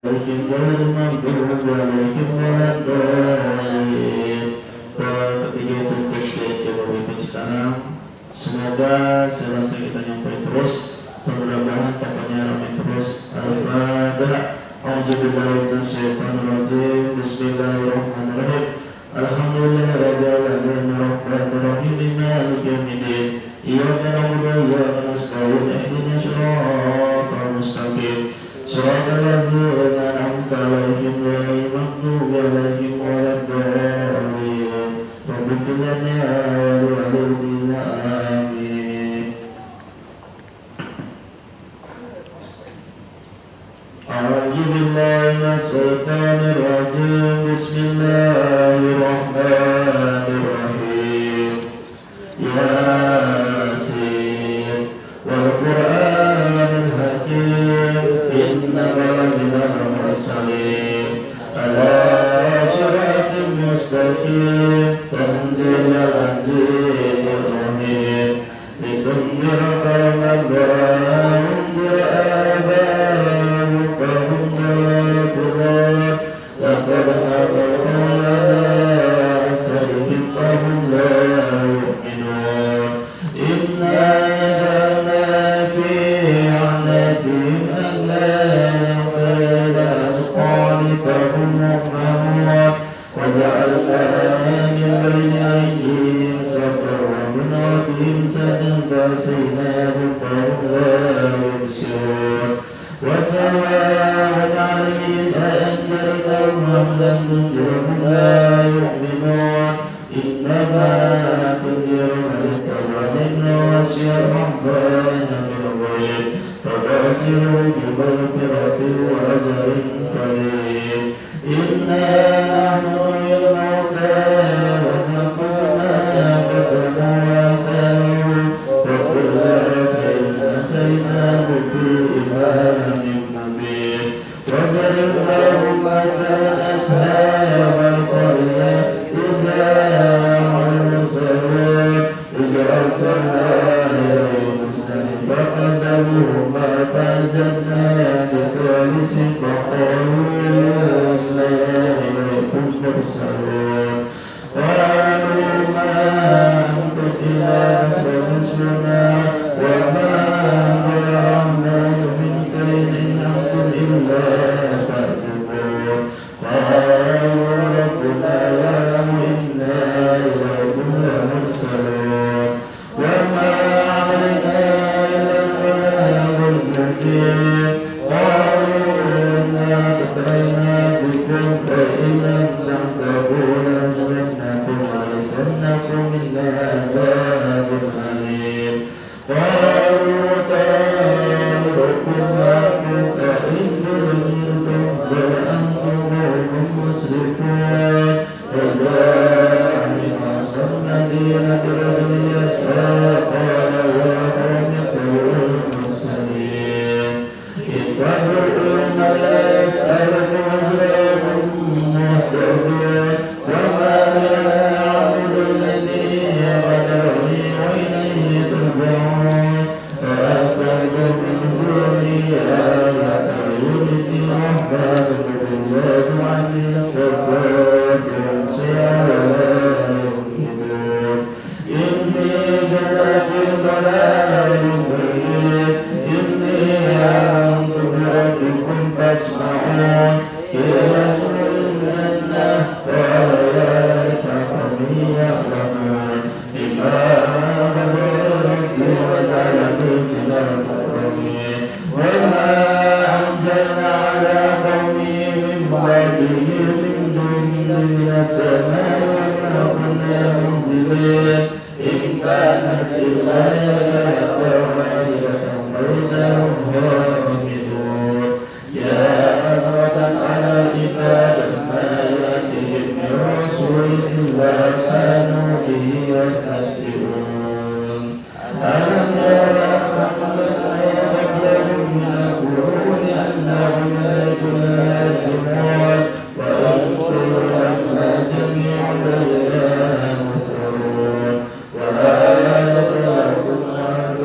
عليهم غير المغضوب عليهم ولا الضالين. Ketiga itu coba berikut sekarang. Semoga selesai kita nyampe terus. Mudah-mudahan pokoknya ramai terus. Al-Fatihah. A'udzubillahi minasyaitonir rajim. Bismillahirrahmanirrahim. Alhamdulillahirabbil alamin arrahmanir rahim maliki yaumiddin. Iyyaka na'budu wa iyyaka nasta'in. Ihdinas siratal mustaqim. Shiratal ladzina an'amta 'alaihim ghairil maghdubi 'alaihim waladdallin. Rabbana walidina amin. A'udzu billahi minasyaitonir rajim. Bismillahirrahmanirrahim. Yasin wal Qur'anil hakim. Innaka laminal mursalin ala siratin mustaqim. Tanzilul azizir rahim. Litunzira qauman ma unzira aba'uhum fahum la yaqilun. Laqad haqqana aktsaruhum fahum la yu'minun. Inna ja'alna fi a'naqihim aghlalan fahum muqmamun. Wa ja'alna min bayni aydihim sadran wa min khalfihim sadran فأغشيناهم فهم لا يبصرون. وسواء عليهم أأنذرتهم أم لم تنذرهم لا يؤمنون. إنما تنذر من اتبع الذكر وخشي الرحمن بالغيب فبشره بمغفرة وأجر كريم. إنا نحن نحيي الموتى ونكتب ما كتبوا وآثارهم وكل شيء أحصيناه في إمام مبين. واضرب لهم مثلا أصحاب القرية إذ جاءهم المرسلون إذ أرسلنا إليهم رسلا فكذبوهما فأزلنا بثالث فقالوا إنا إليكم مرسلون. قالوا ما أنتم إلا بشر مثلنا وما أنزل الرحمن من شيء أنتم إلا تكذبون. قالوا ربنا يعلم إنا إليكم لمرسلون. وما علينا إلا البلاغ المبين. قالوا إنا كفرنا بكم فإن لم تنتهوا لنجرمنكم وليمسنكم منا عذاب أليم. قالوا طائركم معكم فإن ذكرتم بل أنتم قوم مسرفون. وزعموا أصحاب المدينة رجل يسعى قال يا قوم اتبعوا المرسلين اتبعوا من لا يسألكم أجرا مهتدون. وما لنا أعبد الذي بدرني وإليه ترجعون. فأتيتم من دونه آية يرني الرحمن بالله عني سفاك ولا يؤمنون. إني كتبت ضلال مبين. إني آمنت بربكم فاسمعون. قيل ادخلوا الجنة قال يا ليت قومي يعلمون. بما غفر ربي وجعلني من المكرمين. وما أنزلنا على قومه من بعده من جند من السماء وما كنا منزلين. إن كانت إلا صيحة واحدة فإذا هم خامدون. يا حسرة على العباد ما يأتيهم من رسول إلا كانوا به يستهزئون. ألم يروا قبلهم من القرون أنهم إلينا يرجعون. وإن كل لما جميع إلينا محضرون. وآيات لكم أرض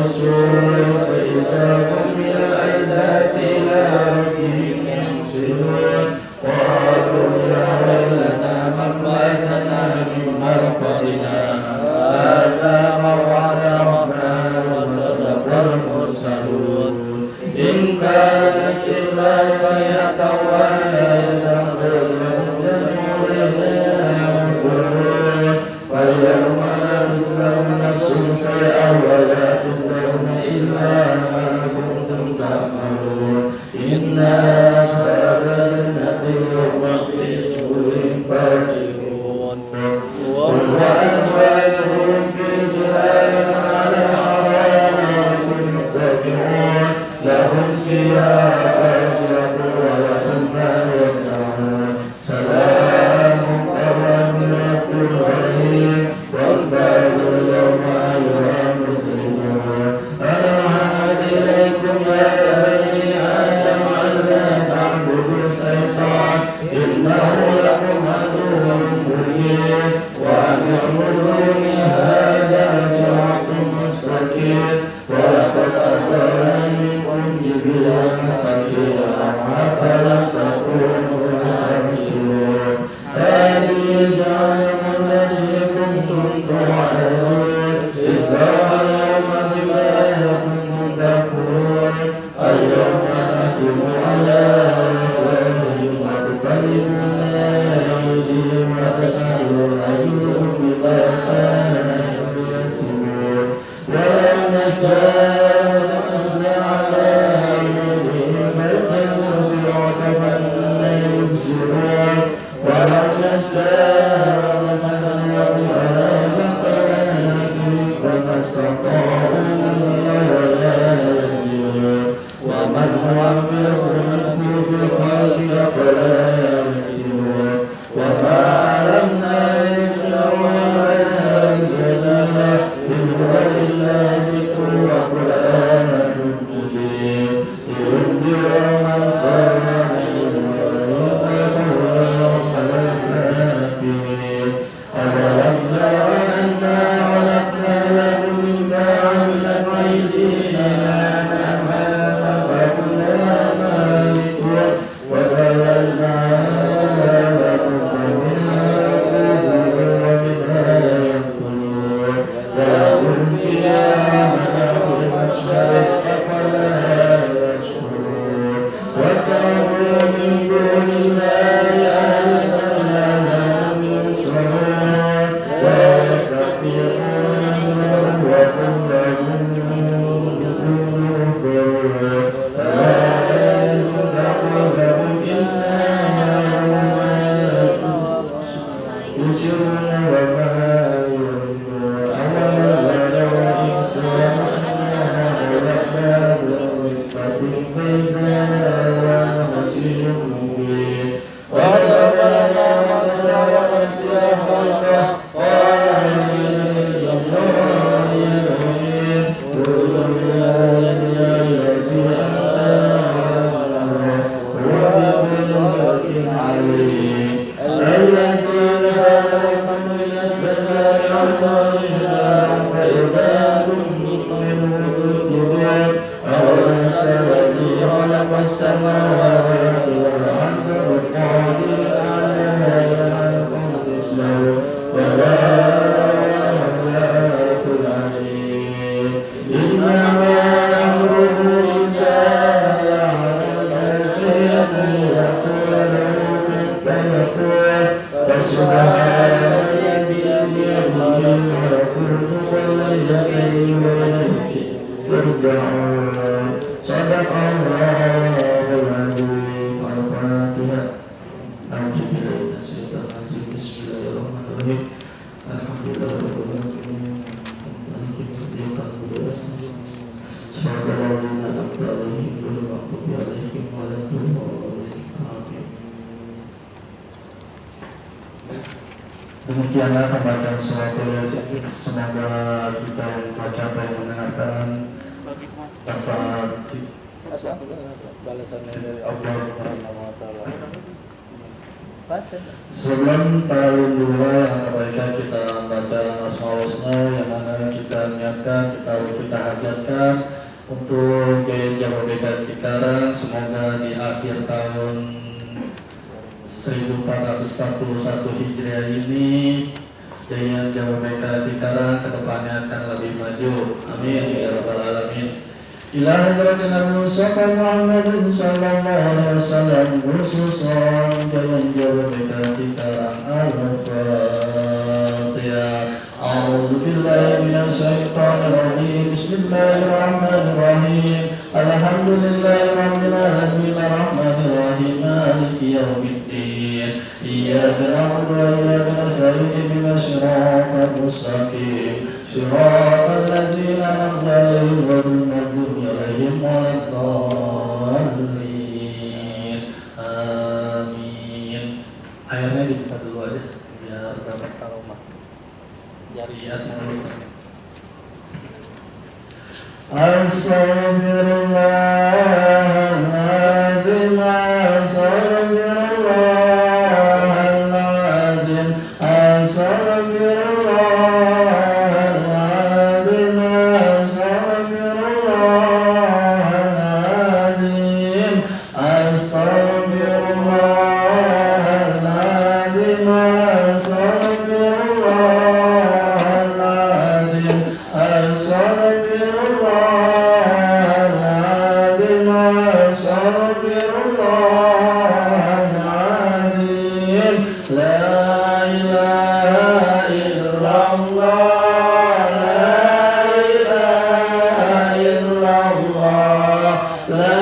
السور فإذا هم من الأجداث إلى ربهم ينسلون وقالوا يا ويلنا من بعثنا من مرقدنا هذا ما وعد الرحمن وصدق المرسلون إن كانت إلا صيحة واحدة فاليوم لا تظلم نفس شيئا ولا تجزون إلا ما كنتم تعملون إنا أصحاب الجنة اليوم في سرور فاكهون وأزواجهم في ظلال على الأرائك متكئون لهم فيها فاكهة ولهم ما يدعون سلام قولا من رب رحيم والباب اليوم أيها المسلمون ألم أعهد إليكم يا بني آدم ألا تعبدوا الشيطان إنه لكم عدو مبين وأن اعبدوني هذا صراط مستقيم ولقد أضل منكم جبلا كثيرا أفلم تكونوا تعقلون هذه جهنم التي كنتم توعدون اصلوها اليوم بما كنتم تكفرون اليوم نختم على أفواههم وتكلمنا أيديهم وتشهد أرجلهم بما كانوا يكسبون ولو نشاء لمسنا على أيديهم فيتبعوا صراطا لا يبصرون ولو نشاء لمسخناهم على مكانهم فما استطاعوا ولا يهتدون ومن نعمره ننكر في الخلق فلا يرجعون وما علمنا يسرا إن هو إلا ذكر وقرآن مبين لينذر من كان حيا ويوقظ يوم الآخرين أولم تر أنا خلقنا لهم مما عملت أيدينا أنعاما فكلها مالكون وذللناها لهم فمنها يأكلون ومنها يأكلون لهم فيها منافع مشارق فلا يشكرون واتخذوا من دون الله آلهة لهم ينصرون ويستطيعون نصرهم وهم لهم منكرون فلا يزيد قولهم إلا ما يشركون وما يعلمون أولم يروا الإنسان أنا خلقناه من نطفة فإذا هو خصيم مبين وضرب لنا مثلا ونسي خلقه قال من الله يؤمن قل الذي أنشأها هو بكل خلق عليم الذي خلقكم من الشجر الطيب فإذا كنتم منه تؤمنون أوليس الذي خلق السماوات والأرض بقادر على أن يخلق مثله بلى وهو العليم إنما أمره إذا أراد شيئا يقول له كن فيكون فسبحان الذي بيده ملكوت كل شيء وإليه ترجعون صدق الله العظيم الفاتحة أعوذ بالله من الشيطان الرجيم بسم الله الرحمن الرحيم الحمد لله رب العالمين مالك يوم الدين صراط الذين أنعمت عليهم غير المغضوب عليهم ولا الضالين آمين. Demikianlah pembacaan surat Yasin. Semoga kita yang membaca dan mendengarkan dapat balasan dari Allah Subhanahu wa taala. Sebelum tahun dua yang kebaikan kita baca Asmaul Husna yang mana kita niatkan kita hajat panjatkan untuk Jababeka Cikarang, semoga di akhir tahun 1441 Hijriah ini Jaya Jababeka Cikarang kedepannya akan lebih maju. Amin ya rabbal alamin. Ila hadratil Mustafa Muhammadin sallallahu alaihi wasallam khususan Jaya Jababeka Cikarang al-Fatihah. A'udzu billahi minasy syaithanir rajim. Bismillahirrahmanirrahim. Alhamdulillahirabbil alamin arrahmanir rahim maliki yaumiddin. Iyyaka na'budu wa iyyaka nasta'in ihdinas siratal mustaqim. Shiratal ladzina an'amta 'alaihim ghairil maghdubi 'alaihim waladdallin. Amin. Airnya dibuka dulu aja biar dapat aroma. Jari asmaul husna. Astaghfirullahaladzim, astaghfirullahaladzim, astaghfirullahaladzim, astaghfirullahaladzim, astaghfirullahaladzim, astaghfirullahaladzim, astaghfirullahaladzim, astaghfirullahaladzim. La ilaha illallah, la ilaha illallah, la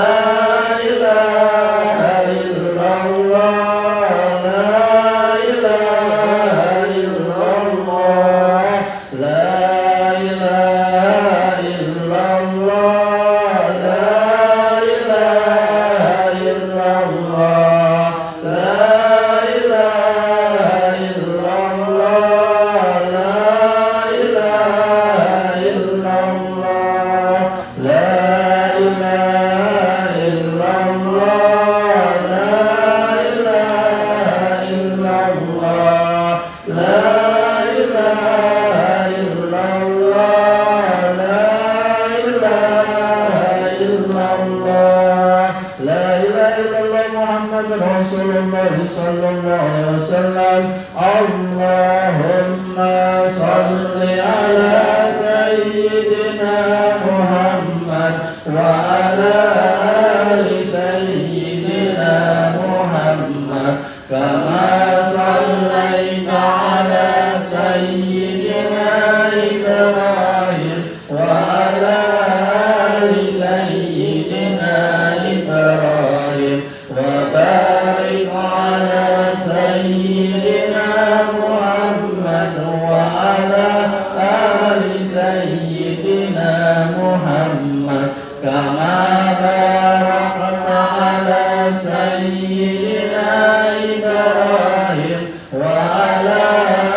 ilaha illallah, la ilaha illallah, la ilaha illallah, la ilaha illallah, la ilaha illallah, la ilaha illallah, la ilaha illallah, la ilaha illallah, la ilaha illallah, la ilaha illallah, la ilaha illallah Muhammadur Rasulullah sallallahu alaihi wasallam. Allahumma salli ala sayyidina Muhammad wa ala ali sayyidina Muhammad kama sallaita ala sayyidina Ibrahim wa ala ali sayyidina Ibrahim wa barik ala sayyidina Muhammad wa ala ali sayyidina Muhammad kama barakta ala sayyidina Ibrahim wa ala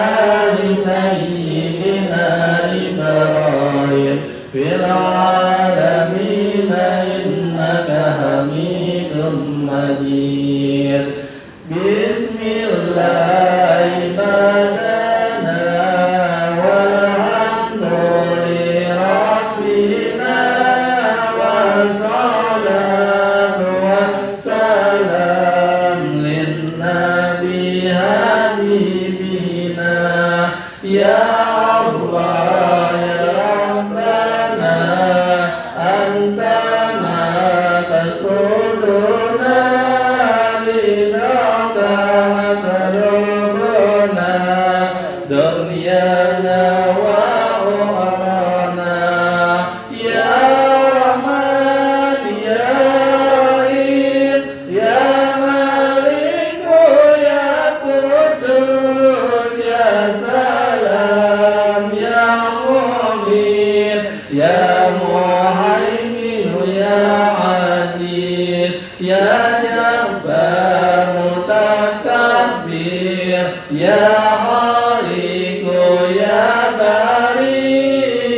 ali sayyidina Ibrahim fil alamin innaka hamidum majid. Bismillah ibadana walhamdulillah rabbina wa salatu wassalam lin nabi habibina ya Allah ya Rabbana anta ma tasuduna lidaka matarubuna dunyana wa ukhana ya Rahman ya Rahim ya Maliku ya Qudus ya Salam ya Mu'min ya Muhaimin ya Aziz ya Jabbar Mutakabbir ya Khaliqu ya Bari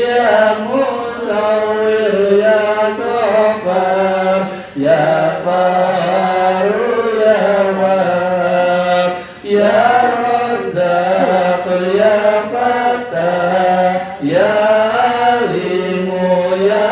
ya Musawwir ya Ghaffar ya Faru ya Wahhab ya Razzaq ya Fattah ya Alimu ya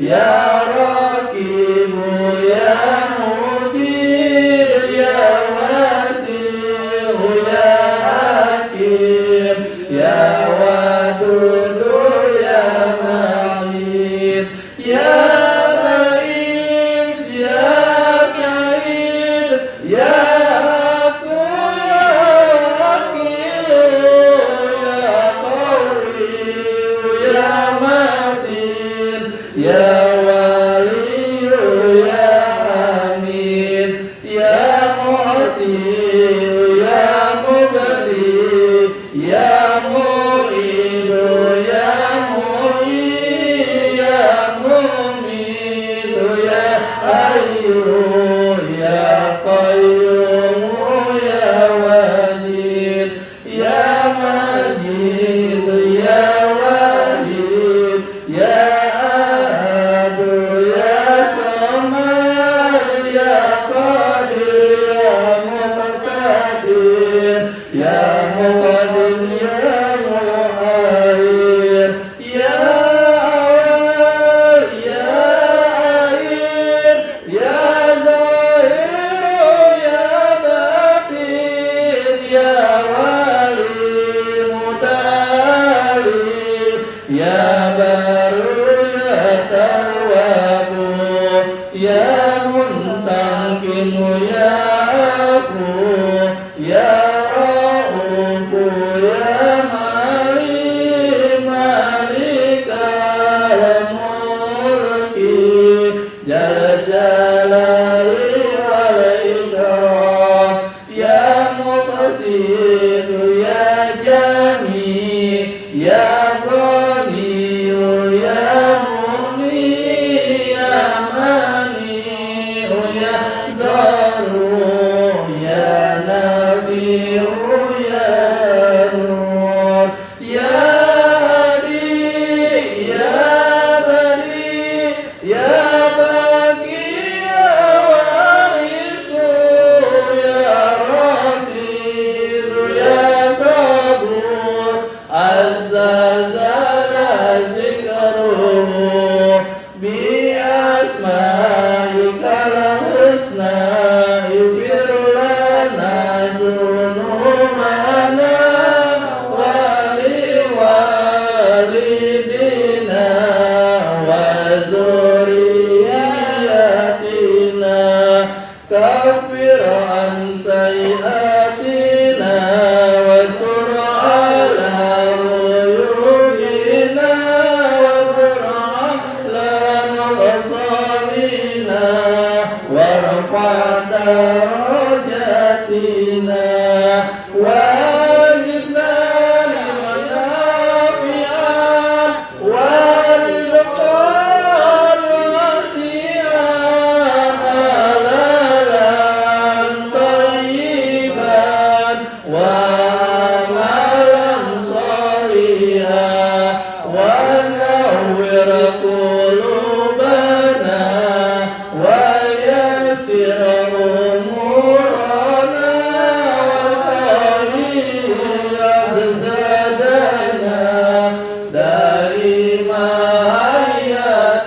ya Raqibu ya Mudir ya Wasi'u ya Hakim ya Wadudu ya Ma'id ya Ba'is ya Sa'id ya Aku ya Wakilu ya Qawiyu ya Matin ya Waliyu ya Hamid ya Mu'tiyu ya Mubdi ya Mu'idu ya Mu'i ya Mumitu ya Hayyu ya Qayyumu ya Wajid ya Majid ya Wahid ya Ahadu ya Samad ya Qadir ya Muqtadir ya Muqaddim ya Mu'akhir ya Awal ya Akhir ya Zahir ya Batin ya Wali Mutali ya Baru ya Tawwabu ya Muntaqimu ya Afu ya Ra'ufu ya Malik Malikal Mulki Jalla Jalali wal Ikram ya Muqsit ya Jami ya Ghani ya Muni ya Mani ya Daru ya Nabi ya Nur ya Hadi ya Bari ya Baqi ya Warisu ya Rasid ya Sabur Azza Jalla Zikruhu bi asma'ikal husna yubir lana dhunubana wa liwalidina wa dhurriyyatina kaffir an sayyi'atina wa sur ala uyubina wa qur'ala nuqsamina warfa' darajatina wajibna liman afi'an warizqan wasi'an halalan tayyiban wa amalan salihan wa nawwir qulubana wa yassir umurana wa sahih abzadana dari mahayatina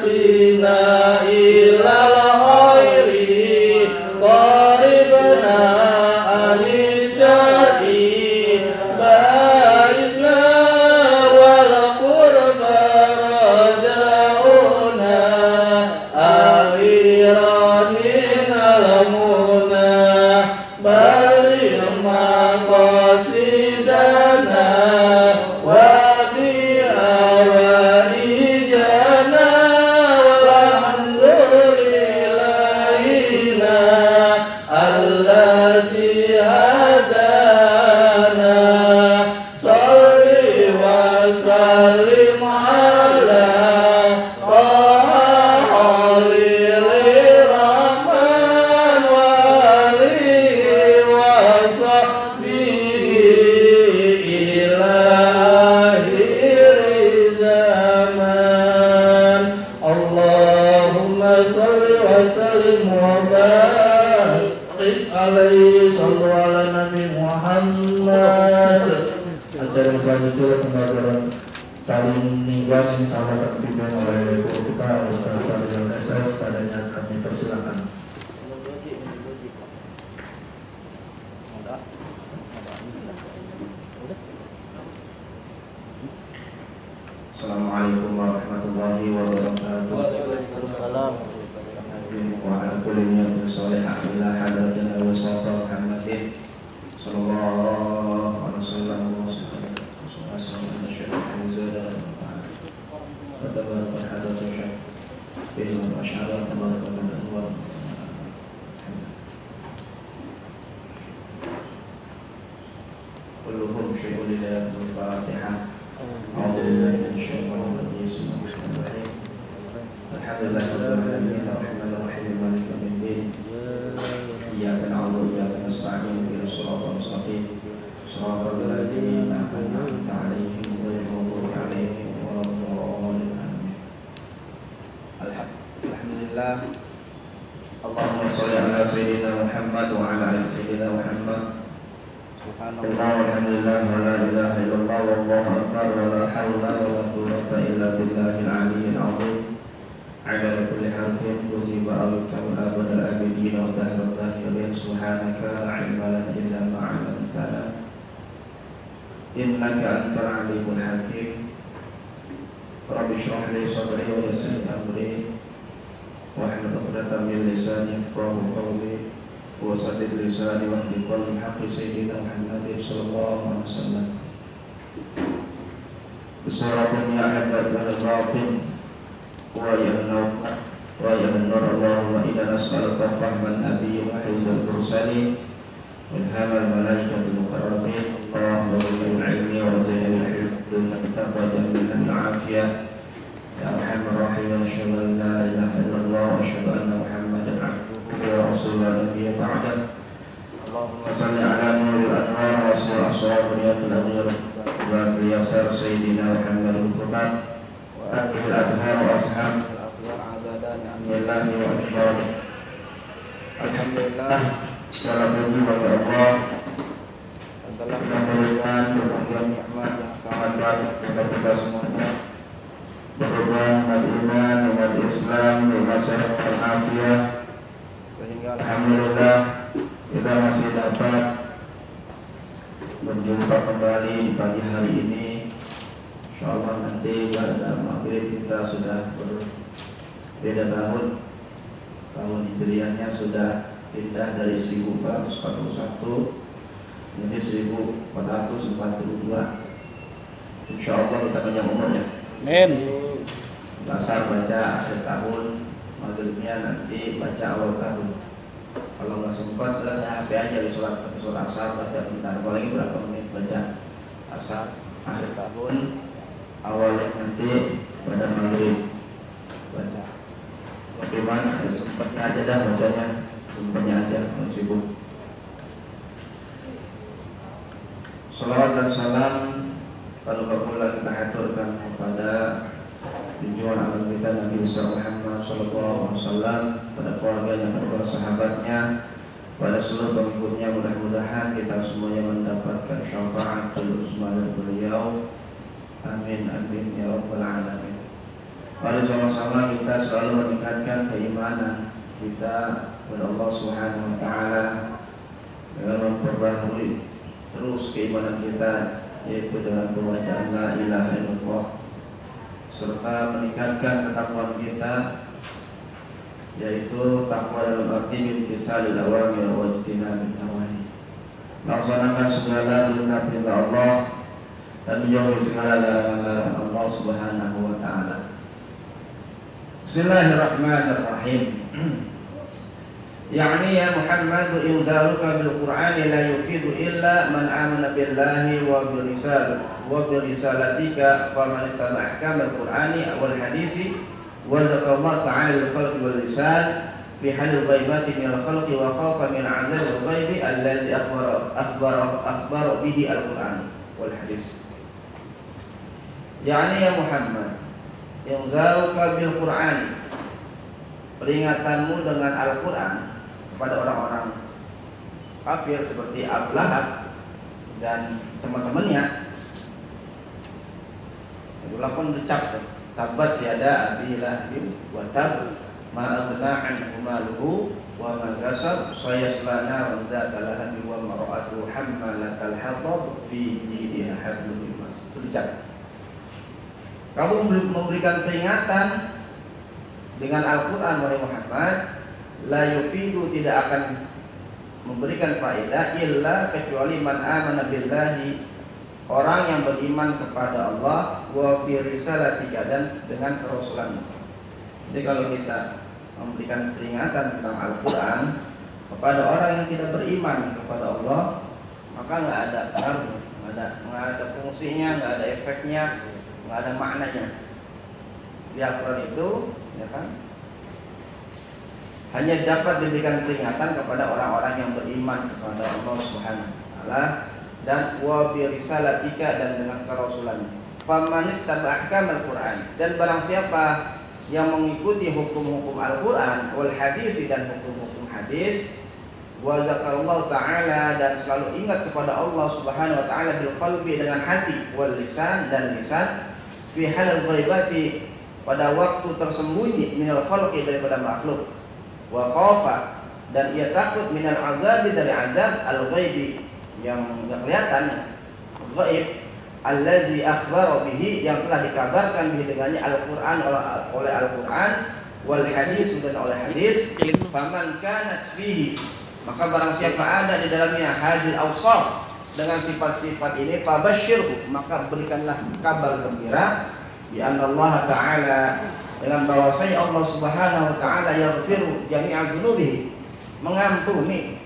ilal khairi qaribna anisyari baikna wal qurba rajauna akhiranin alamuna balik maqasidana wa bi'awaijana walhamdulillahina alladzi hadana salli wa sallim ala Khalil Rahman wa alihi wa sahbihi ila akhir zaman. Allahumma salli wa sallim wa barik alaihi sallu ala Nabi Muhammad. Acara selanjutnya pembelajaran saling mingguan ini salah satu pimpin oleh kita Ustaz kalimah syahadat tabaraka wa kulluhum syai'un lillahi al-Fatihah. A'udzubillahi minasyaitonir rajim. Bismillahirrahmanirrahim. Alhamdulillahirabbil alamin arrahmanir rahim maliki yaumiddin. Iyyaka na'budu wa iyyaka nasta'in ihdinas siratal mustaqim siratal ladzina an'amta 'alaihim ghairil maghdubi 'alaihim waladdallin. Amin. Alhamdulillah. Allahumma shalli ala sayyidina Muhammad wa ala ali sayyidina Muhammad. Subhanallah walhamdulillah wa la ilaha illallah wallahu akbar wa la hawla wa la quwwata illa billahil aliyyil 'azim. Ala kulli harfin uziba aw yuktabu abadal abidin wa dahral dahirin. Subhanaka la ilma lana illa ma 'allamtana innaka antal alimul hakim. Rabbi shrah li sadri wa yassir li amri wahlul 'uqdatam min lisani yafqahu qawli wa saddid lisani wa hdil qalbi haqqi sayyidina Muhammadin sallallahu alaihi wasallam. Bismillahirrahmanirrahim. Ya ahbab al-batin wa ya nur Allahumma inna nas'aluka fahman nabiyyi wa hifdzal mursalin wa ilhamal malaikatil muqarrabin wa bil ilmi wa zainal hifdzil kitab wa jamil afiyah. Ya arhamar rahimin, asyhadu an la ilaha illallah wa asyhadu anna Muhammadan abduhu wa rasuluhu nabiyya ba'da. Allahumma shalli ala nuril anwar wa asrul asrar riyatul anwar wa biyasar sayyidina Muhammadin qurban wa ahlil adhar wa ashab Alhamdulillah wa ashhad. Alhamdulillah, segala puji bagi Allah yang telah memberikan berbagai nikmat yang sangat baik kepada kita semuanya. Berhubung umat iman, umat Islam, umat sehat dan afiat, sehingga alhamdulillah kita masih dapat berjumpa kembali di pagi hari ini. Insyaallah nanti pada maghrib kita sudah berbeda tahun hijriahnya sudah pindah dari 1441 menjadi 1442. Insyaallah kita panjang umurnya. Amin. Asar baca akhir tahun, maghribnya nanti baca awal tahun. Kalau nggak sempat, silahkan HP aja di sholat asar baca bentar. Apalagi berapa menit baca asar akhir tahun, awalnya nanti pada maghrib baca. Bagaimana? Sempatnya aja dah bacanya, sempatnya aja, sibuk. Salawat dan salam kalau pula kita haturkan kepada junjungan agung kita Nabi Muhammad sallallahu alaihi wasallam, pada keluarganya, pada sahabatnya, pada seluruh pengikutnya. Mudah-mudahan kita semuanya mendapatkan syafaat uzma dari beliau. Amin amin ya rabbal alamin. Mari sama-sama kita selalu meningkatkan keimanan kita kepada Allah Subhanahu wa taala dengan memperbaharui terus keimanan kita, yaitu dalam pembacaan la ilaha illallah, serta meningkatkan ketakwaan kita, yaitu takwa dalam arti imtisalil awamir wa ijtinabil nawahi, melaksanakan segala perintah Allah dan menjauhi segala larangan Allah Subhanahu wa taala. Bismillahirrahmanirrahim. Yani ya Muhammad, inzaruka bil Qur'an la yufidu illa man amana billahi wa bi risalatika faman ittaba ahkam al-Qur'ani wal hadisi wa zakara ta'ala al-qalbi wal lisan fi hal al-ghaibati min al-khalqi wa khafa min 'azab al-ghaibi allazi akhbara bihi al-Qur'an wal hadis. Yani ya Muhammad, inzaruka bil Qur'an, peringatanmu dengan Al-Qur'an kepada orang-orang kafir seperti Abu Lahab dan teman-temannya. Itulah pun dicap tabat siada abi lahab wa tab ma aghna anhu maluhu wa ma kasab sayaslana wa zata lahab wa mar'atu hammalatal hatab fi jidiha hablum min masad. Dicap. Kamu memberikan peringatan dengan Al-Quran wahai Muhammad, la yufidu, tidak akan memberikan faedah illa kecuali man amana billahi, orang yang beriman kepada Allah, wa bi risalatika, dan dengan kerasulannya. Jadi kalau kita memberikan peringatan tentang Al-Quran kepada orang yang tidak beriman kepada Allah, maka nggak ada pengaruh, nggak ada fungsinya, nggak ada efeknya, nggak ada maknanya. Di Al-Quran itu, ya kan, hanya dapat diberikan peringatan kepada orang-orang yang beriman kepada Allah Subhanahu wa taala dan wa bi risalatika, dan dengan kerasulannya. Faman ittaba'a al-Quran, dan barang siapa yang mengikuti hukum-hukum Al-Quran wal hadis, dan hukum-hukum hadis, wa zakarallahu ta'ala, dan selalu ingat kepada Allah Subhanahu wa taala bil qalbi, dengan hati, wal lisan, dan lisan, fi halal ghaibati, pada waktu tersembunyi, minal khalqi, daripada makhluk, wa khafa, dan ia takut, minal azabi, dari azab, al ghaibi, yang enggak kelihatan, ghaib, allazi akhbara bihi, yang telah dikabarkan bihi dengannya Al-Quran, oleh Al-Quran, wal hadis, dan oleh hadis. Faman kanat fihi, maka barang siapa ada di dalamnya hadil awsaf, dengan sifat-sifat ini, fabasyirhu, maka berikanlah kabar gembira, bi anna Allah Ta'ala, dengan bahwasanya Allah Subhanahu wa taala yaghfiru jami'a dzunubihi, mengampuni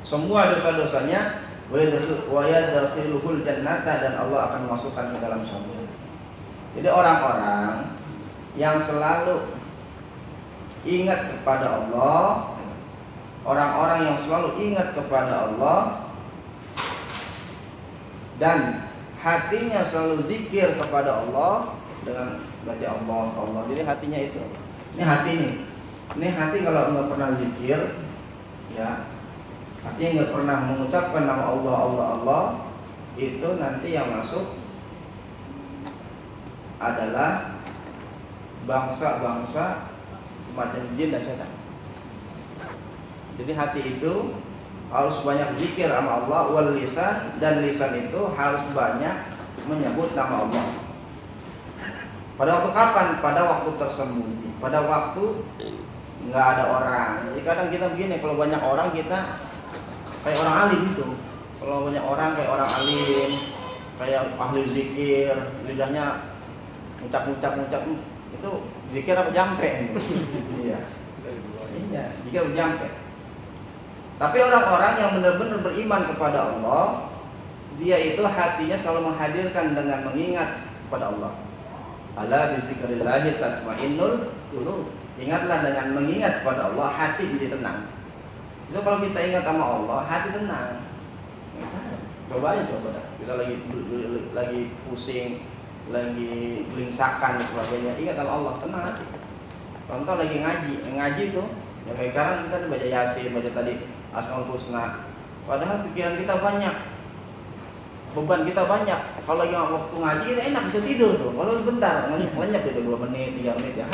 semua dosa-dosanya, wa yadkhiluhul jannata, dan Allah akan memasukkan ke dalam surga. Jadi orang-orang yang selalu ingat kepada Allah, orang-orang yang selalu ingat kepada Allah dan hatinya selalu zikir kepada Allah dengan baca Allah, Allah. Jadi hatinya itu, ini hati nih. Ini hati kalau nggak pernah zikir, ya, artinya nggak pernah mengucapkan nama Allah, Allah, Allah, itu nanti yang masuk adalah bangsa-bangsa macam jin dan setan. Jadi hati itu harus banyak zikir sama Allah, wal lisan, dan lisan itu harus banyak menyebut nama Allah. Pada waktu kapan? Pada waktu tersembunyi, pada waktu nggak ada orang. Jadi kadang kita begini, kalau banyak orang kita kayak orang alim itu. Kalau banyak orang kayak orang alim, kayak ahli zikir, lidahnya ngucap, itu zikir apa jampe? Iya, zikir jampe. Tapi orang-orang yang benar-benar beriman kepada Allah, dia itu hatinya selalu menghadirkan dengan mengingat kepada Allah. Ala bizikrillahi tatma'innul qulub. Ingatlah, dengan mengingat kepada Allah hati menjadi tenang. Itu kalau kita ingat sama Allah, hati tenang. Coba aja, kita lagi pusing, lagi gelingsakan dan sebagainya, ingat sama Allah, tenang hati. Contoh lagi ngaji itu, ya kayak sekarang kita baca Yasin, baca tadi Asmaul Husna. Padahal pikiran kita banyak, beban kita banyak. Kalau lagi waktu ngaji kita enak bisa tidur tuh. Kalau sebentar lenyap itu 2 menit, 3 menit ya.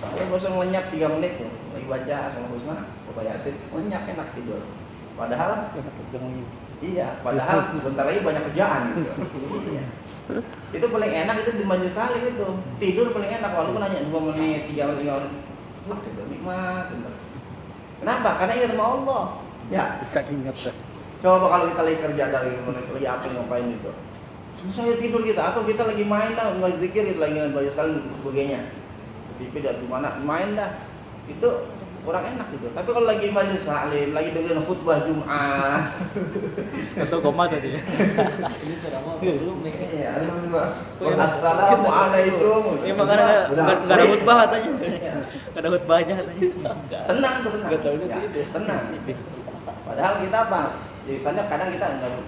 Kalau bosan lenyap 3 menit tuh, lagi baca Asmaul Husna, baca Yasin, lenyap enak tidur. Padahal iya, padahal bentar lagi banyak kerjaan gitu. Iya. Itu paling enak itu di majelis salim itu. Tidur paling enak walaupun hanya 2 menit, 3 menit, 5 menit. Itu nikmat bener. Kenapa? Karena ingat sama Allah. Ya, saking ingat. coba kalau kita lagi kerja dari lagi apa ngapain itu. Susah ya tidur kita, atau kita lagi main lah, enggak zikir itu lagi majelis salim sebagainya. TV di mana main dah. Itu kurang enak gitu. Tapi kalau lagi majelis salim, lagi dengerin khutbah Jumat, Atau koma tadi. Ini ceramah belum nih. iya, assalamualaikum. Ini makanya enggak ada khutbah katanya. Enggak ada khutbahnya katanya. Tenang tuh, tenang. Enggak tahu Ya, itu. tenang. Padahal kita apa? Biasanya kadang kita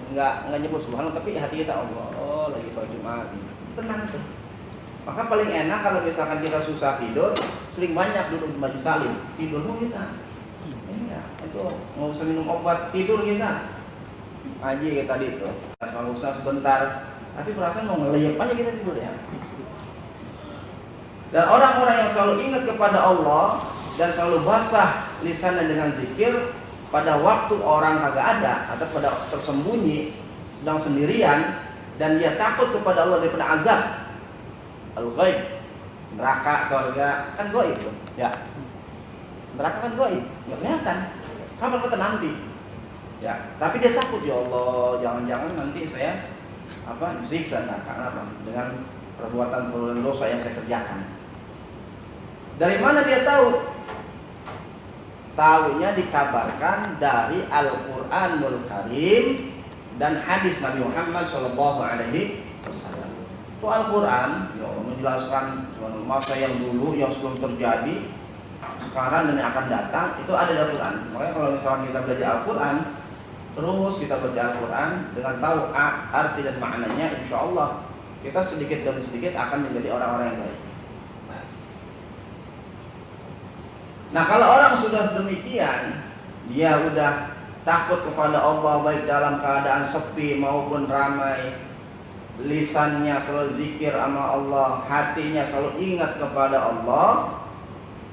enggak nyebut subhanallah, tapi hati kita Allah, oh lagi sholat Jumat. Tenang tuh. Maka paling enak kalau misalkan kita susah tidur, sering banyak duduk di majelis salim, tidurmu kita. Iya, itu nggak usah minum obat, tidur kita. Ngaji kayak tadi itu, nggak usah sebentar, tapi perasaan mau ngeleyep aja kita tidur ya. Dan orang-orang yang selalu ingat kepada Allah dan selalu basah lisannya dengan zikir, pada waktu orang kagak ada atau pada tersembunyi, sedang sendirian, dan dia takut kepada Allah daripada azab al-ghaib, neraka, surga, kan gaib tuh, ya. Neraka kan gaib, nggak kelihatan. Kapan kita nanti? Ya, tapi dia takut, ya Allah, jangan-jangan nanti saya disiksa neraka dengan perbuatan dosa yang saya kerjakan. Dari mana dia tahu? Tahunya dikabarkan dari Al-Qur'anul Karim dan hadis Nabi Muhammad sallallahu alaihi wasallam. Itu Al-Qur'an ya menjelaskan masa yang dulu yang sebelum terjadi, sekarang dan yang akan datang, itu ada di Al-Qur'an. Makanya kalau misalnya kita belajar Al-Qur'an, terus kita baca Al-Qur'an dengan tahu arti dan maknanya, insya Allah kita sedikit demi sedikit akan menjadi orang-orang yang baik. Nah, kalau orang sudah demikian, dia udah takut kepada Allah baik dalam keadaan sepi maupun ramai, lisannya selalu zikir sama Allah, hatinya selalu ingat kepada Allah,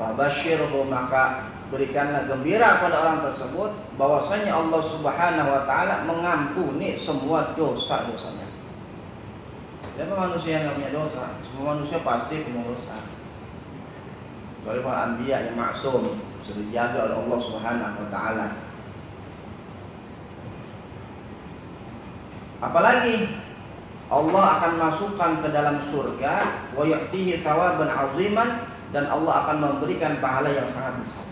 fabasyirhu, maka berikanlah gembira pada orang tersebut bahwasanya Allah Subhanahu wa taala mengampuni semua dosa-dosanya. Siapa manusia yang enggak punya dosa? Semua manusia pasti punya dosa. Kecuali para anbiya yang maksum, sudah dijaga oleh Allah Subhanahu wa taala. Apalagi Allah akan masukkan ke dalam surga wa yu'tihi sawaban 'aziman, dan Allah akan memberikan pahala yang sangat besar.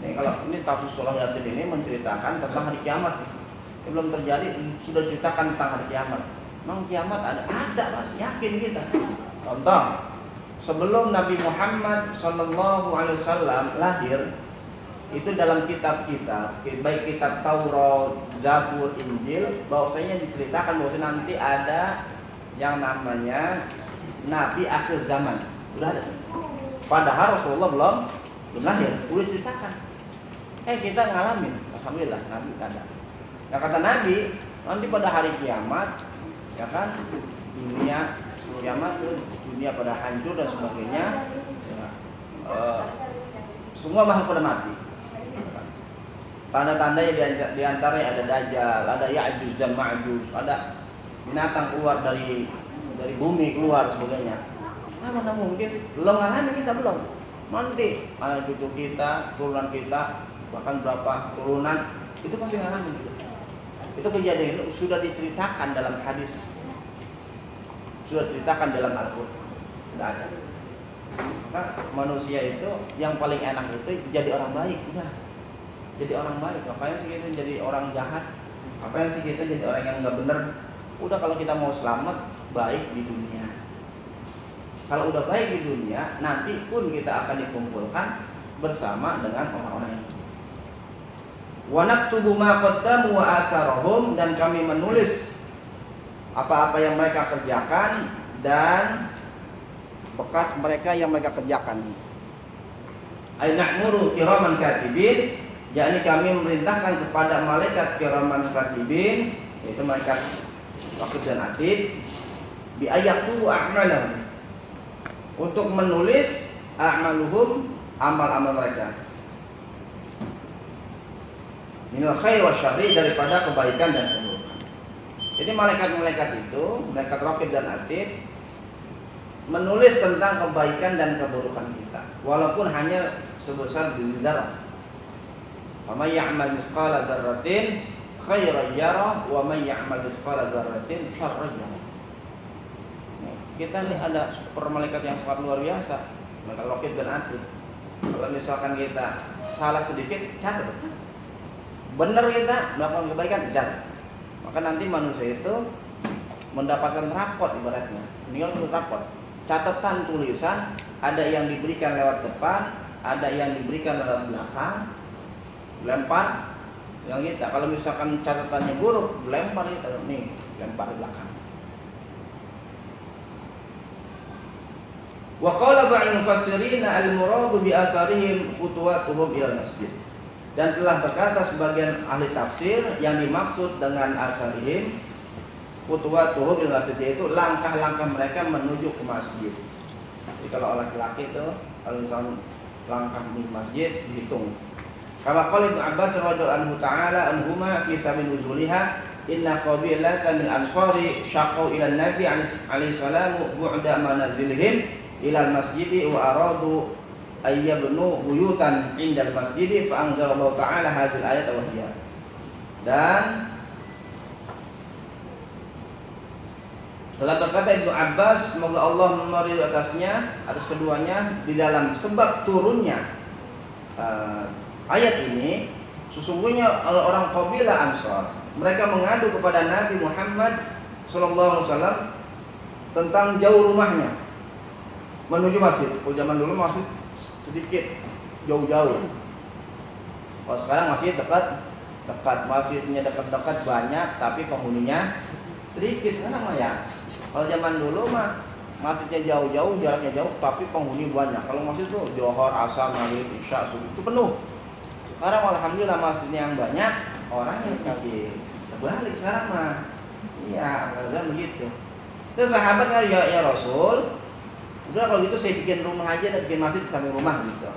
Ini kalau ini tafsir surah Yasin ini menceritakan tentang hari kiamat. Ini belum terjadi sudah ceritakan tentang hari kiamat. Memang kiamat ada Mas, yakin kita. Contoh, sebelum Nabi Muhammad sallallahu alaihi wasallam lahir, itu dalam kitab-kitab, baik kitab Taurat, Zabur, Injil, bahwasanya diceritakan bahwa nanti ada yang namanya Nabi akhir zaman. Udah ada. Padahal Rasulullah belum lahir, udah ceritakan. Kita ngalamin, alhamdulillah Nabi ada. Nah, kata Nabi, nanti pada hari kiamat, ya kan, dunia kiamat tuh, dunia pada hancur dan sebagainya, ya, semua makhluk pada mati. Tanda-tandanya diantaranya ada Dajjal, ada Ya'juj dan Ma'juj, ada binatang keluar dari bumi keluar sebagainya. Mana mungkin? Belum ngalamin kita belum. Nanti anak cucu kita, turunan kita, bahkan berapa turunan itu pasti ngalamin. Itu kejadian itu sudah diceritakan dalam hadis, sudah diceritakan dalam Al-Qur'an. Sudah ada. Maka manusia itu yang paling enak itu jadi orang baik, udah. Jadi orang baik. Ngapain sih kita jadi orang jahat? Ngapain sih kita jadi orang yang nggak benar? Udah, kalau kita mau selamat, baik di dunia. Kalau udah baik di dunia, nanti pun kita akan dikumpulkan bersama dengan orang-orang yang wa naktubu ma qaddamu wa asarahum, dan kami menulis apa-apa yang mereka kerjakan dan bekas mereka yang mereka kerjakan. Ay na'muru kiraman katibin, yakni kami memerintahkan kepada malaikat kiraman katibin, yaitu malaikat wakil dan atid, bi ayatu a'malahum, untuk menulis a'maluhum, amal-amal mereka, minal khair wa syarri, daripada kebaikan dan keburukan. Jadi malaikat-malaikat itu, malaikat raqib dan atid, menulis tentang kebaikan dan keburukan kita, walaupun hanya sebesar biji zarah. Wa may ya'mal misqala dzarratin khairan yarah wa may ya'mal misqala dzarratin syarran yarah. Kita nih ada super malaikat yang sangat luar biasa, malaikat raqib dan atid. Kalau misalkan kita salah sedikit, catat. Benar kita melakukan kebaikan, catat. Maka nanti manusia itu mendapatkan rapot ibaratnya. Tinggal untuk rapot. Catatan tulisan, ada yang diberikan lewat depan, ada yang diberikan lewat belakang. Lempar yang kita. Kalau misalkan catatannya buruk, lempar kita nih, lempar di belakang. Wa qala ba'd mufassirin al-muradu bi asarihim khutuwatuhum ila masjid. Dan telah berkata sebagian ahli tafsir, yang dimaksud dengan asarihim khutuwatuhum ila masjid, yaitu langkah-langkah mereka menuju ke masjid. Jadi kalau laki-laki itu kalau misalnya langkah menuju masjid dihitung. Kama qala Ibnu Abbas radhiyallahu anhu ta'ala anhuma fi sabil nuzuliha, inna qabilatan min ansari syaqau ila nabi alaihi salam bu'da manazilihim ila al-masjid wa aradu ayyabnu buyutan inda al-masjid fa anzalallahu ta'ala hadhihi al-ayat wa hiya. Dan Telah berkata Ibnu Abbas, semoga Allah meridhoi atasnya, atas keduanya, di dalam sebab turunnya ayat ini, sesungguhnya orang kabilah Ansar, mereka mengadu kepada Nabi Muhammad SAW tentang jauh rumahnya menuju masjid. Kalau zaman dulu masjid sedikit, jauh-jauh. Kalau sekarang masjid dekat, masjidnya dekat-dekat banyak, tapi penghuninya sedikit. Sekarang mah ya. Kalau zaman dulu mah masjidnya jauh-jauh, jaraknya jauh, tapi penghuni banyak. Kalau masjid tuh Johor, Asar, Maghrib, Isya, Subuh itu penuh. Sekarang alhamdulillah masjidnya yang banyak, orangnya sedikit. Terbalik sekarang mah. Iya, kan begitu. Terus sahabat kan ya Rasul, udah kalau gitu saya bikin rumah aja dan bikin masjid di samping rumah gitu.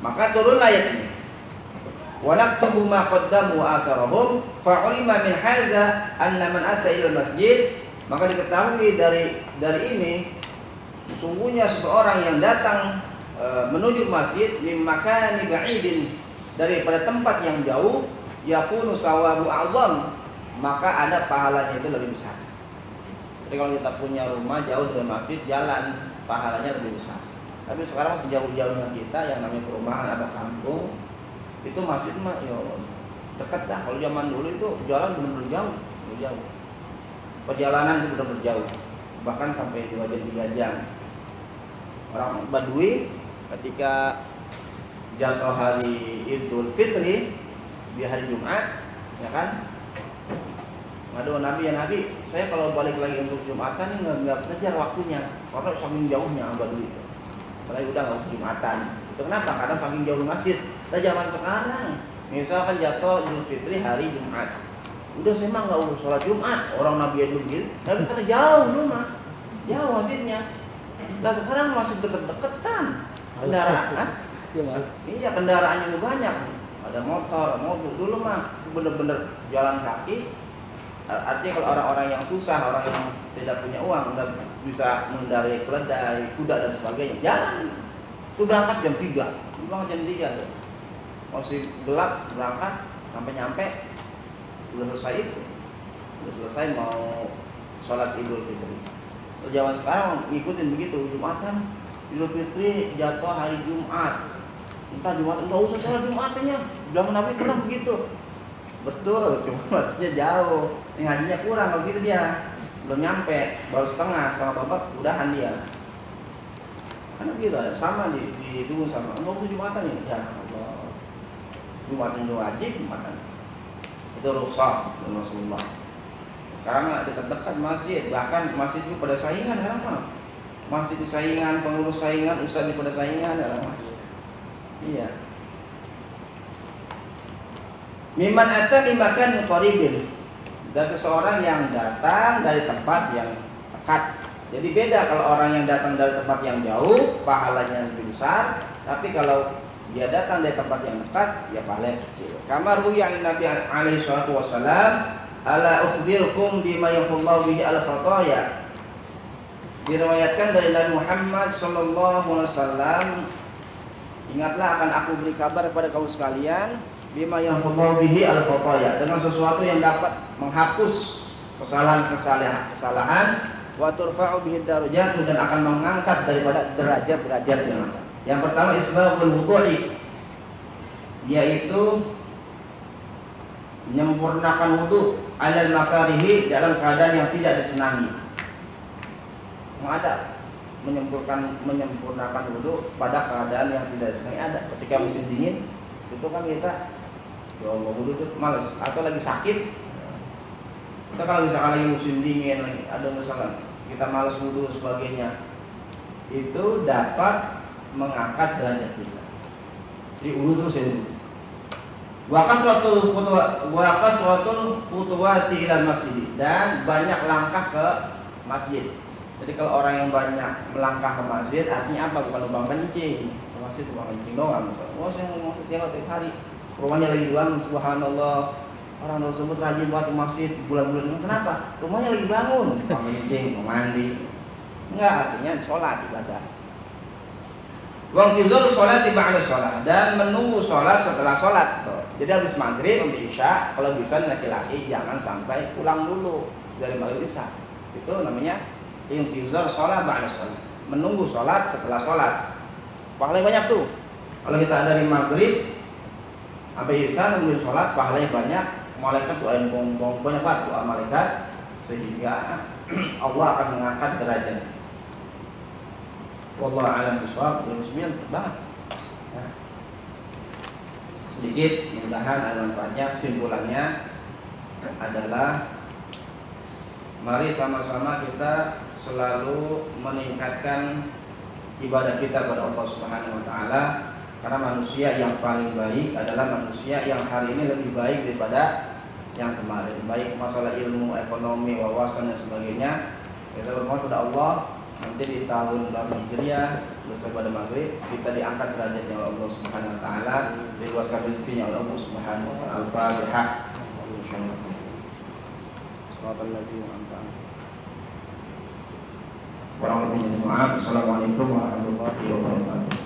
Maka turunlah ayat ini. Wa naktubu ma qaddamu wa asarahum fa ulima min hadza anna man ata ila masjid, maka diketahui dari ini sesungguhnya seseorang yang datang menuju masjid min makani ba'idin, daripada tempat yang jauh, yakunu sawabu a'zam, maka ada pahalanya itu lebih besar. Jadi kalau kita punya rumah jauh dari masjid, jalan pahalanya lebih besar. Tapi sekarang sejauh-jauhnya kita yang namanya perumahan atau kampung, itu masjid mah ya dekat dah. Kalau zaman dulu itu jalan benar-benar jauh. Perjalanan itu benar-benar jauh. Bahkan sampai 2 jam 3 jam. Orang Badui ketika jatuh hari Idul Fitri di hari Jumat, ya kan? Aduh Nabi, ya Nabi, saya kalau balik lagi untuk Jumatan ini nggak kejar waktunya, karena saking jauhnya Badui itu. Karena udah nggak usah Jumatan. Itu kenapa? Karena saking jauh masjid. Nah zaman sekarang, misalkan jatuh Idul Fitri hari Jumat, udah saya mah nggak usah sholat Jumat. Orang Nabi itu gitu, tapi karena jauh rumah, jauh masjidnya. Nah sekarang masih deket-deketan kendaraan. Iya kendaraannya banyak. Ada motor, mobil. Dulu mah bener-bener jalan kaki. Artinya kalau orang-orang yang susah, orang yang tidak punya uang, nggak bisa mengendarai keledai, kuda dan sebagainya, jalan. Itu berangkat jam 3, berangkat jam 3 tuh. Masih gelap berangkat, sampai nyampe udah selesai itu, udah selesai mau sholat Idul Fitri. Zaman sekarang ngikutin begitu, Jumatan Idul Fitri jatuh hari Jumat, entah Jumat nggak usah sholat Jumatnya. Zaman Nabi pernah begitu. Betul, cuma maksudnya jauh. Ini hajinya kurang kalau gitu dia. Belum nyampe, baru setengah babak udahan dia. Karena gitu sama ditunggu sama. Mau ke Jumatan ya? Ya Allah. Jumatan itu wajib, Jumatan. Itu rukhsah dari Rasulullah. Sekarang dekat-dekat masjid, bahkan masjid itu pada saingan ya mah. Masjid di saingan, pengurus saingan, ustaz di pada saingan ya mah. Iya. Miman ata min makan qaribin, dari seseorang yang datang dari tempat yang dekat. Jadi beda kalau orang yang datang dari tempat yang jauh, pahalanya lebih besar. Tapi kalau dia datang dari tempat yang dekat, ya pahalanya kecil. Kamar yang Nabi alaihi salatu wasallam, ala ukhbirukum bima yahullahu bihi al-khataya. Diriwayatkan dari Nabi Muhammad sallallahu alaihi wasallam, ingatlah akan aku beri kabar kepada kaum sekalian, bima yahullahu bihi al-khataya, dengan sesuatu yang dapat menghapus kesalahan, wa turfa'u bihi darajat, dan akan mengangkat daripada derajat-derajatnya. Yang pertama isbabul wudu'i, yaitu menyempurnakan wudu alal makarihi, dalam keadaan yang tidak disenangi. Ada menyempurnakan wudu pada keadaan yang tidak disenangi ada. Ketika musim dingin itu kan kita mau wudu itu malas, atau lagi sakit. Kita kalau misalkan lagi musim dingin, lagi ada masalah, kita malas wudu sebagainya, itu dapat mengangkat derajat kita. Jadi wudu terus ya wudu. Wa kasratul khutuwati ilal masjid, dan banyak langkah ke masjid. Jadi kalau orang yang banyak melangkah ke masjid, artinya apa? Bukan lubang kencing. Ke masjid lubang kencing doang. Misalnya, saya mau masjid tiap hari, rumahnya lagi bangun, subhanallah, orang tersebut rajin buat ke masjid bulan-bulan ini. Kenapa? Rumahnya lagi bangun, lubang kencing, mau mandi. Enggak, artinya sholat ibadah. Wa intizar sholati ba'da sholat, dan menunggu sholat setelah sholat. Jadi habis maghrib, habis isya, kalau bisa laki-laki jangan sampai pulang dulu dari maghrib isya. Itu namanya intizar sholat ba'da sholat, menunggu sholat setelah sholat. Pahalanya banyak tuh. Kalau kita dari maghrib sampai isya nunggu sholat, pahalanya banyak. Malaikat doain banyak banget doa malaikat, sehingga Allah akan mengangkat derajat. Wallahu a'lam bishawab. Bismillah banget. Nah, sedikit, mudah-mudahan ada manfaatnya. Kesimpulannya adalah mari sama-sama kita selalu meningkatkan ibadah kita kepada Allah Subhanahu wa taala, karena manusia yang paling baik adalah manusia yang hari ini lebih baik daripada yang kemarin, baik masalah ilmu, ekonomi, wawasan dan sebagainya. Kita bermohon kepada Allah nanti di tahun baru Hijriah selesai pada maghrib kita diangkat derajatnya oleh Allah Subhanahu wa taala, diluaskan rezekinya oleh Allah Subhanahu wa taala. Al-Fatihah. Kurang lebihnya maaf. Assalamualaikum warahmatullahi wabarakatuh.